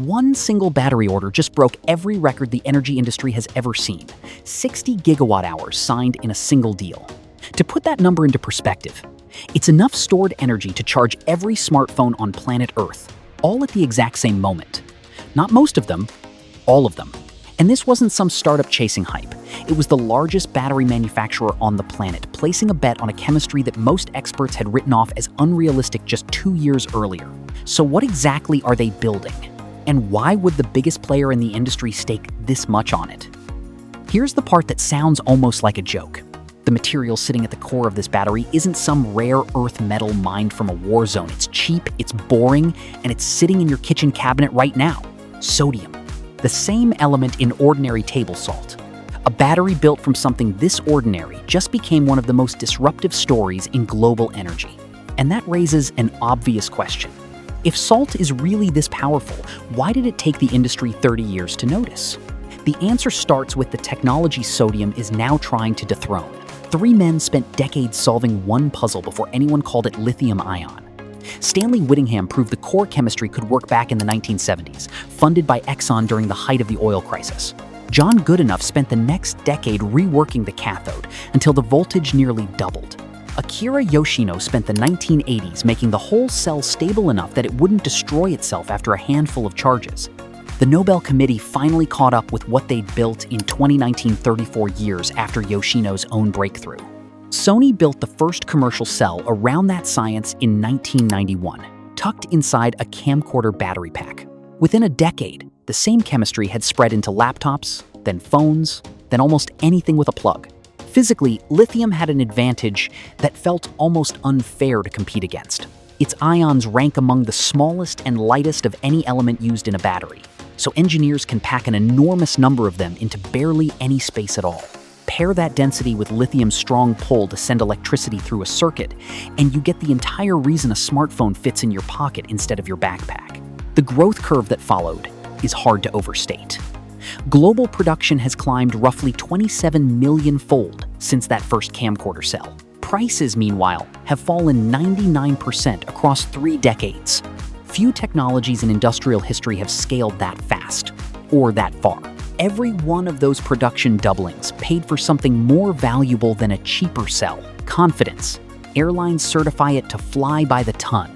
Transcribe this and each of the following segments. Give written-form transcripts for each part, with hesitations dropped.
One single battery order just broke every record the energy industry has ever seen. 60 gigawatt-hours signed in a single deal. To put that number into perspective, it's enough stored energy to charge every smartphone on planet Earth, all at the exact same moment. Not most of them, all of them. And this wasn't some startup chasing hype. It was the largest battery manufacturer on the planet, placing a bet on a chemistry that most experts had written off as unrealistic just 2 years earlier. So what exactly are they building? And why would the biggest player in the industry stake this much on it? Here's the part that sounds almost like a joke. The material sitting at the core of this battery isn't some rare earth metal mined from a war zone. It's cheap, it's boring, and it's sitting in your kitchen cabinet right now. Sodium. The same element in ordinary table salt. A battery built from something this ordinary just became one of the most disruptive stories in global energy. And that raises an obvious question. If salt is really this powerful, why did it take the industry 30 years to notice? The answer starts with the technology sodium is now trying to dethrone. 3 men spent decades solving one puzzle before anyone called it lithium-ion. Stanley Whittingham proved the core chemistry could work back in the 1970s, funded by Exxon during the height of the oil crisis. John Goodenough spent the next decade reworking the cathode until the voltage nearly doubled. Akira Yoshino spent the 1980s making the whole cell stable enough that it wouldn't destroy itself after a handful of charges. The Nobel Committee finally caught up with what they'd built in 2019, 34 years after Yoshino's own breakthrough. Sony built the first commercial cell around that science in 1991, tucked inside a camcorder battery pack. Within a decade, the same chemistry had spread into laptops, then phones, then almost anything with a plug. Physically, lithium had an advantage that felt almost unfair to compete against. Its ions rank among the smallest and lightest of any element used in a battery, so engineers can pack an enormous number of them into barely any space at all. Pair that density with lithium's strong pull to send electricity through a circuit, and you get the entire reason a smartphone fits in your pocket instead of your backpack. The growth curve that followed is hard to overstate. Global production has climbed roughly 27 million-fold since that first camcorder cell. Prices, meanwhile, have fallen 99% across 3 decades. Few technologies in industrial history have scaled that fast, or that far. Every one of those production doublings paid for something more valuable than a cheaper cell: confidence. Airlines certify it to fly by the ton.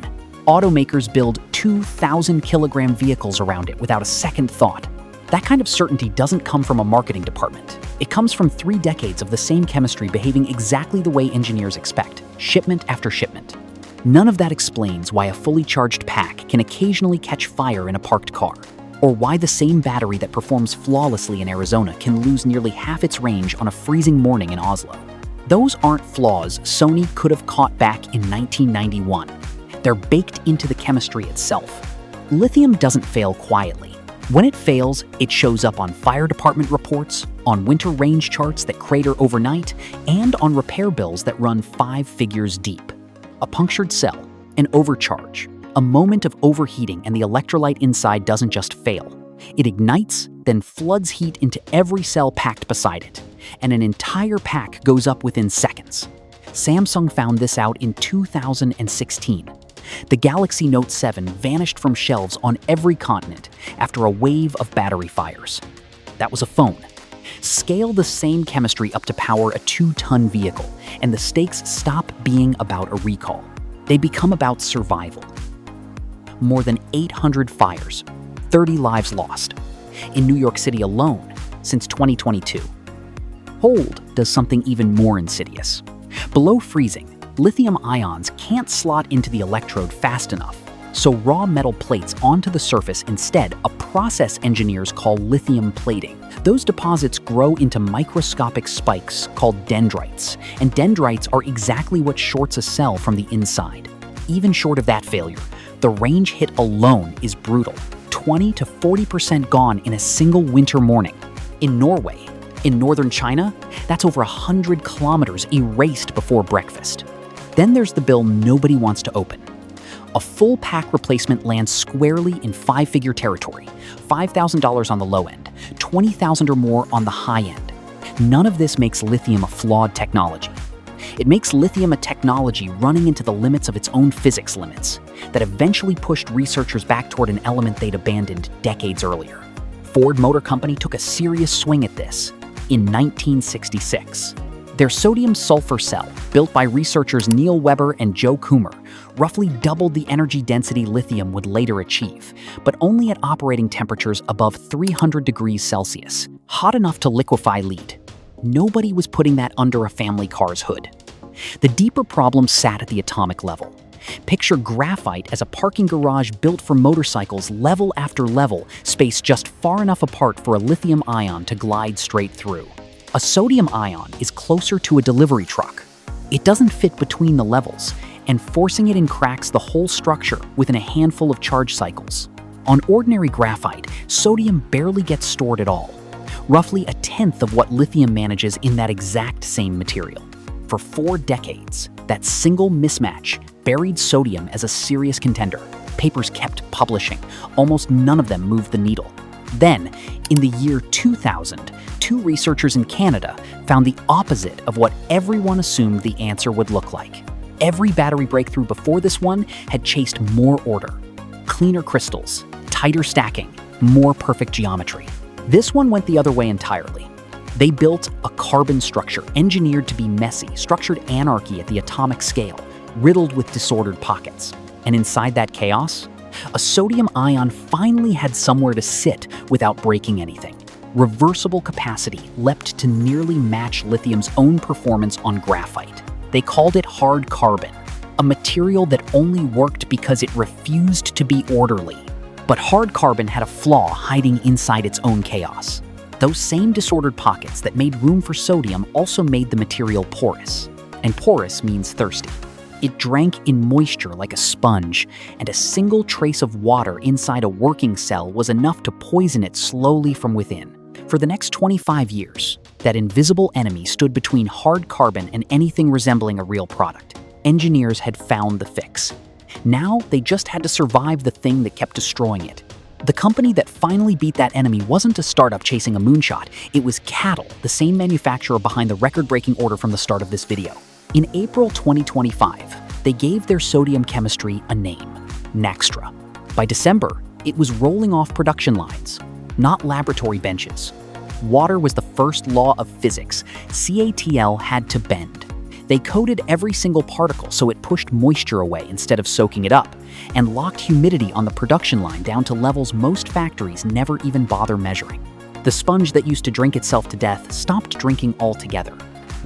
Automakers build 2,000-kilogram vehicles around it without a second thought. That kind of certainty doesn't come from a marketing department. It comes from 3 decades of the same chemistry behaving exactly the way engineers expect, shipment after shipment. None of that explains why a fully charged pack can occasionally catch fire in a parked car, or why the same battery that performs flawlessly in Arizona can lose nearly half its range on a freezing morning in Oslo. Those aren't flaws Sony could have caught back in 1991. They're baked into the chemistry itself. Lithium doesn't fail quietly. When it fails, it shows up on fire department reports, on winter range charts that crater overnight, and on repair bills that run 5 figures deep. A punctured cell, an overcharge, a moment of overheating, and the electrolyte inside doesn't just fail. It ignites, then floods heat into every cell packed beside it, and an entire pack goes up within seconds. Samsung found this out in 2016. The Galaxy Note 7 vanished from shelves on every continent after a wave of battery fires. That was a phone. Scale the same chemistry up to power a 2-ton vehicle, and the stakes stop being about a recall. They become about survival. More than 800 fires, 30 lives lost. In New York City alone, since 2022. Hold does something even more insidious. Below freezing, lithium ions can't slot into the electrode fast enough, so raw metal plates onto the surface instead, a process engineers call lithium plating. Those deposits grow into microscopic spikes called dendrites, and dendrites are exactly what shorts a cell from the inside. Even short of that failure, the range hit alone is brutal. 20 to 40% gone in a single winter morning. In Norway, in northern China, that's over 100 kilometers erased before breakfast. Then there's the bill nobody wants to open. A full pack replacement lands squarely in 5-figure territory, $5,000 on the low end, $20,000 or more on the high end. None of this makes lithium a flawed technology. It makes lithium a technology running into the limits of its own physics limits that eventually pushed researchers back toward an element they'd abandoned decades earlier. Ford Motor Company took a serious swing at this in 1966. Their sodium-sulfur cell, built by researchers Neil Weber and Joe Coomer, roughly doubled the energy density lithium would later achieve, but only at operating temperatures above 300 degrees Celsius, hot enough to liquefy lead. Nobody was putting that under a family car's hood. The deeper problem sat at the atomic level. Picture graphite as a parking garage built for motorcycles level after level, spaced just far enough apart for a lithium-ion to glide straight through. A sodium ion is closer to a delivery truck. It doesn't fit between the levels, and forcing it in cracks the whole structure within a handful of charge cycles. On ordinary graphite, sodium barely gets stored at all, roughly a tenth of what lithium manages in that exact same material. For 4 decades, that single mismatch buried sodium as a serious contender. Papers kept publishing. Almost none of them moved the needle. Then, in the year 2000, 2 researchers in Canada found the opposite of what everyone assumed the answer would look like. Every battery breakthrough before this one had chased more order. Cleaner crystals, tighter stacking, more perfect geometry. This one went the other way entirely. They built a carbon structure engineered to be messy, structured anarchy at the atomic scale, riddled with disordered pockets. And inside that chaos, a sodium ion finally had somewhere to sit without breaking anything. Reversible capacity leapt to nearly match lithium's own performance on graphite. They called it hard carbon, a material that only worked because it refused to be orderly. But hard carbon had a flaw hiding inside its own chaos. Those same disordered pockets that made room for sodium also made the material porous. And porous means thirsty. It drank in moisture like a sponge, and a single trace of water inside a working cell was enough to poison it slowly from within. For the next 25 years, that invisible enemy stood between hard carbon and anything resembling a real product. Engineers had found the fix. Now they just had to survive the thing that kept destroying it. The company that finally beat that enemy wasn't a startup chasing a moonshot. It was CATL, the same manufacturer behind the record-breaking order from the start of this video. In April 2025, they gave their sodium chemistry a name, Naxtra. By December, it was rolling off production lines, not laboratory benches. Water was the first law of physics. CATL had to bend. They coated every single particle so it pushed moisture away instead of soaking it up, and locked humidity on the production line down to levels most factories never even bother measuring. The sponge that used to drink itself to death stopped drinking altogether.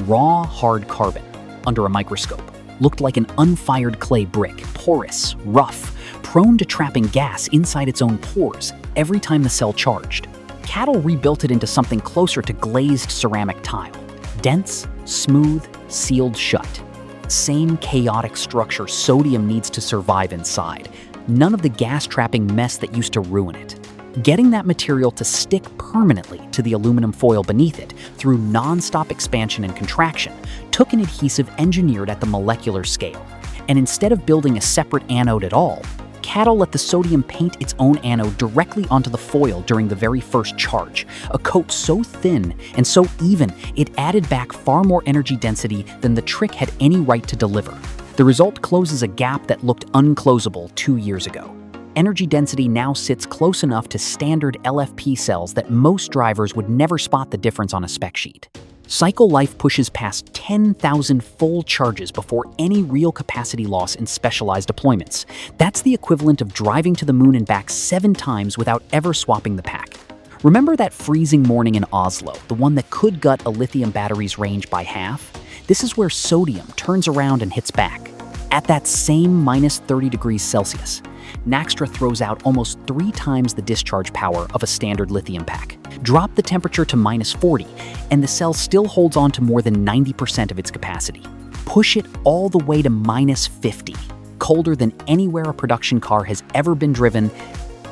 Raw, hard carbon, under a microscope, looked like an unfired clay brick, porous, rough, prone to trapping gas inside its own pores every time the cell charged. CATL rebuilt it into something closer to glazed ceramic tile. Dense, smooth, sealed shut. Same chaotic structure sodium needs to survive inside. None of the gas-trapping mess that used to ruin it. Getting that material to stick permanently to the aluminum foil beneath it through non-stop expansion and contraction took an adhesive engineered at the molecular scale. And instead of building a separate anode at all, CATL let the sodium paint its own anode directly onto the foil during the very first charge, a coat so thin and so even it added back far more energy density than the trick had any right to deliver. The result closes a gap that looked unclosable 2 years ago. Energy density now sits close enough to standard LFP cells that most drivers would never spot the difference on a spec sheet. Cycle life pushes past 10,000 full charges before any real capacity loss in specialized deployments. That's the equivalent of driving to the moon and back 7 times without ever swapping the pack. Remember that freezing morning in Oslo, the one that could gut a lithium battery's range by half? This is where sodium turns around and hits back. At that same minus 30 degrees Celsius, Naxtra throws out almost 3 times the discharge power of a standard lithium pack. Drop the temperature to minus 40, and the cell still holds on to more than 90% of its capacity. Push it all the way to minus 50, colder than anywhere a production car has ever been driven,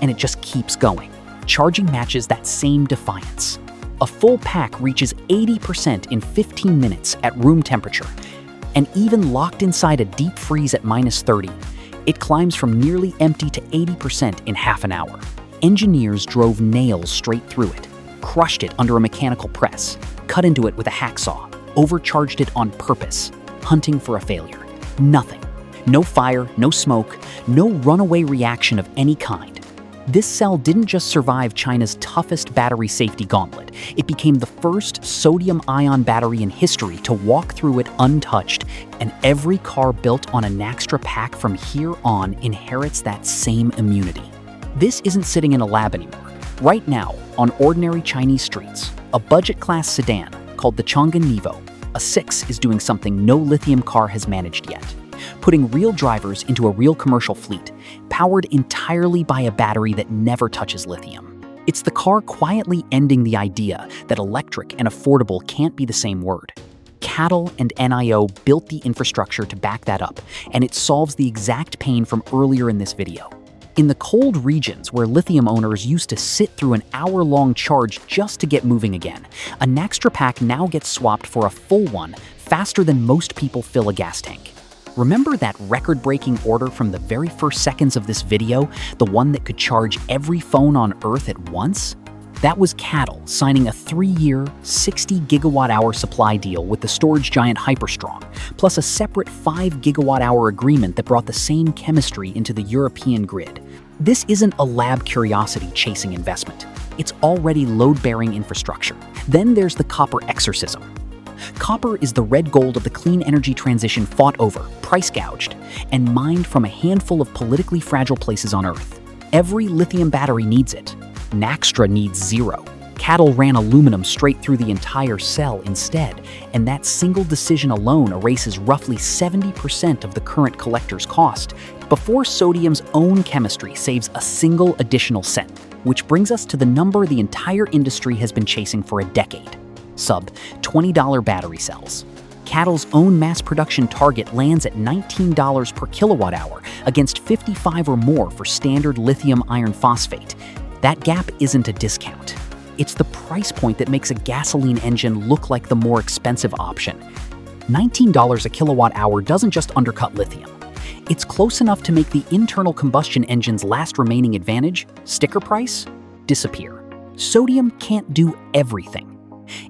and it just keeps going. Charging matches that same defiance. A full pack reaches 80% in 15 minutes at room temperature, and even locked inside a deep freeze at minus 30, it climbs from nearly empty to 80% in half an hour. Engineers drove nails straight through it, crushed it under a mechanical press, cut into it with a hacksaw, overcharged it on purpose. hunting for a failure. Nothing. No fire, no smoke, no runaway reaction of any kind. This cell didn't just survive China's toughest battery safety gauntlet, it became the first sodium-ion battery in history to walk through it untouched, and every car built on a Naxtra pack from here on inherits that same immunity. This isn't sitting in a lab anymore. Right now, on ordinary Chinese streets, a budget-class sedan called the Changan Nevo A06 is doing something no lithium car has managed yet. Putting real drivers into a real commercial fleet, powered entirely by a battery that never touches lithium. It's the car quietly ending the idea that electric and affordable can't be the same word. CATL and NIO built the infrastructure to back that up, and it solves the exact pain from earlier in this video. In the cold regions where lithium owners used to sit through an hour-long charge just to get moving again, a Naxtra pack now gets swapped for a full one faster than most people fill a gas tank. Remember that record-breaking order from the very first seconds of this video, the one that could charge every phone on Earth at once? That was CATL signing a 3-year, 60 gigawatt-hour supply deal with the storage giant HyperStrong, plus a separate 5 gigawatt-hour agreement that brought the same chemistry into the European grid. This isn't a lab curiosity chasing investment. It's already load-bearing infrastructure. Then there's the copper exorcism. Copper is the red gold of the clean energy transition fought over, price gouged, and mined from a handful of politically fragile places on Earth. Every lithium battery needs it. Naxtra needs zero. CATL ran aluminum straight through the entire cell instead, and that single decision alone erases roughly 70% of the current collector's cost, before sodium's own chemistry saves a single additional cent, which brings us to the number the entire industry has been chasing for a decade. Sub-$20 battery cells. CATL's own mass production target lands at $19 per kilowatt hour against $55 or more for standard lithium iron phosphate. That gap isn't a discount. It's the price point that makes a gasoline engine look like the more expensive option. $19 a kilowatt hour doesn't just undercut lithium. It's close enough to make the internal combustion engine's last remaining advantage, sticker price, disappear. Sodium can't do everything.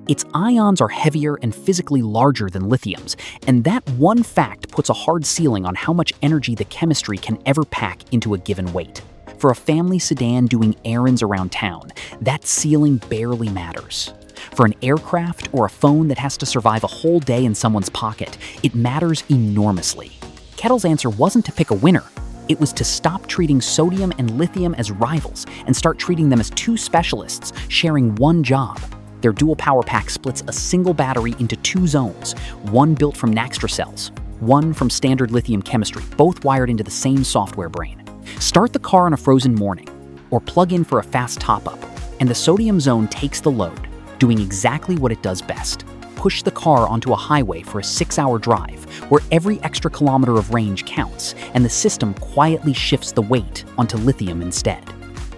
Its ions are heavier and physically larger than lithium's, and that one fact puts a hard ceiling on how much energy the chemistry can ever pack into a given weight. For a family sedan doing errands around town, that ceiling barely matters. For an aircraft or a phone that has to survive a whole day in someone's pocket, it matters enormously. CATL's answer wasn't to pick a winner. It was to stop treating sodium and lithium as rivals and start treating them as two specialists sharing one job. Their dual power pack splits a single battery into two zones, one built from Naxtra cells, one from standard lithium chemistry, both wired into the same software brain. Start the car on a frozen morning, or plug in for a fast top-up, and the sodium zone takes the load, doing exactly what it does best. Push the car onto a highway for a 6-hour drive, where every extra kilometer of range counts, and the system quietly shifts the weight onto lithium instead.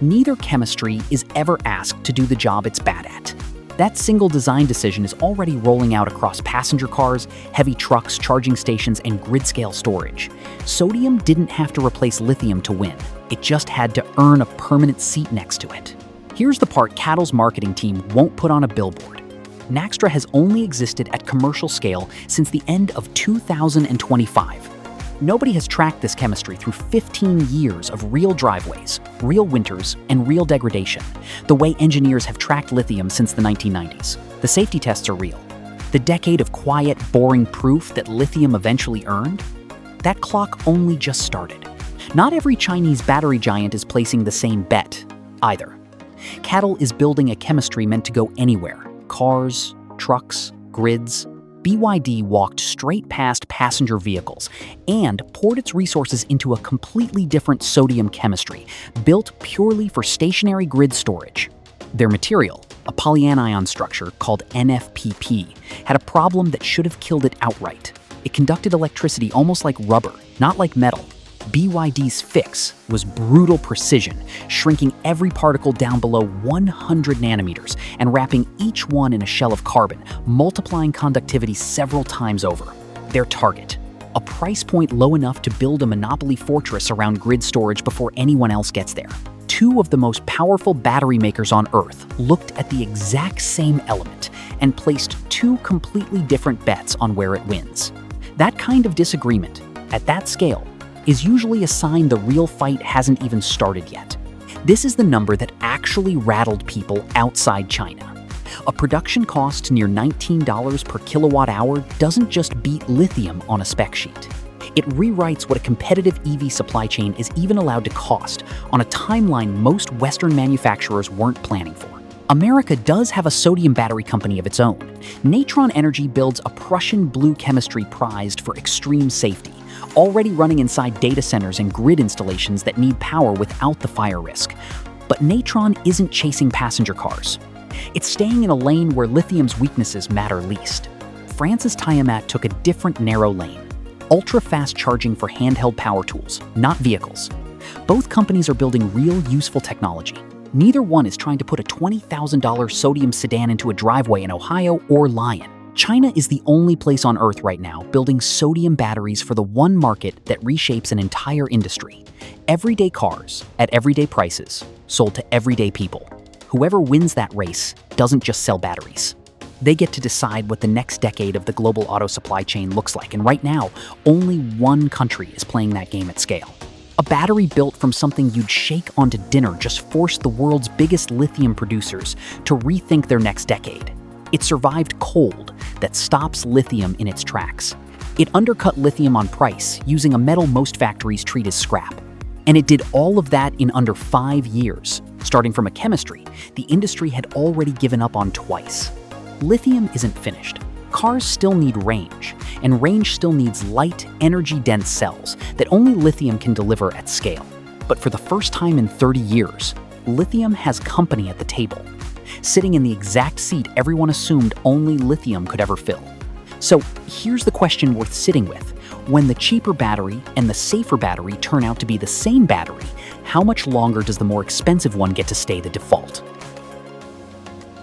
Neither chemistry is ever asked to do the job it's bad at. That single design decision is already rolling out across passenger cars, heavy trucks, charging stations, and grid-scale storage. Sodium didn't have to replace lithium to win. It just had to earn a permanent seat next to it. Here's the part CATL's marketing team won't put on a billboard. Naxtra has only existed at commercial scale since the end of 2025. Nobody has tracked this chemistry through 15 years of real driveways, real winters, and real degradation, the way engineers have tracked lithium since the 1990s. The safety tests are real. The decade of quiet, boring proof that lithium eventually earned? That clock only just started. Not every Chinese battery giant is placing the same bet, either. CATL is building a chemistry meant to go anywhere. Cars, trucks, grids. BYD walked straight past passenger vehicles and poured its resources into a completely different sodium chemistry, built purely for stationary grid storage. Their material, a polyanion structure called NFPP, had a problem that should have killed it outright. It conducted electricity almost like rubber, not like metal. BYD's fix was brutal precision, shrinking every particle down below 100 nanometers and wrapping each one in a shell of carbon, multiplying conductivity several times over. Their target, a price point low enough to build a monopoly fortress around grid storage before anyone else gets there. Two of the most powerful battery makers on Earth looked at the exact same element and placed two completely different bets on where it wins. That kind of disagreement, at that scale, is usually a sign the real fight hasn't even started yet. This is the number that actually rattled people outside China. A production cost near $19 per kilowatt hour doesn't just beat lithium on a spec sheet. It rewrites what a competitive EV supply chain is even allowed to cost on a timeline most Western manufacturers weren't planning for. America does have a sodium battery company of its own. Natron Energy builds a Prussian blue chemistry prized for extreme safety, already running inside data centers and grid installations that need power without the fire risk. But Natron isn't chasing passenger cars. It's staying in a lane where lithium's weaknesses matter least. France's Tiamat took a different narrow lane, ultra-fast charging for handheld power tools, not vehicles. Both companies are building real useful technology. Neither one is trying to put a $20,000 sodium sedan into a driveway in Ohio or Lyon. China is the only place on Earth right now building sodium batteries for the one market that reshapes an entire industry. Everyday cars, at everyday prices, sold to everyday people. Whoever wins that race doesn't just sell batteries. They get to decide what the next decade of the global auto supply chain looks like, and right now, only one country is playing that game at scale. A battery built from something you'd shake onto dinner just forced the world's biggest lithium producers to rethink their next decade. It survived cold that stops lithium in its tracks. It undercut lithium on price using a metal most factories treat as scrap. And it did all of that in under 5 years. Starting from a chemistry the industry had already given up on twice. Lithium isn't finished. Cars still need range, and range still needs light, energy-dense cells that only lithium can deliver at scale. But for the first time in 30 years, lithium has company at the table, sitting in the exact seat everyone assumed only lithium could ever fill. So here's the question worth sitting with. When the cheaper battery and the safer battery turn out to be the same battery, how much longer does the more expensive one get to stay the default?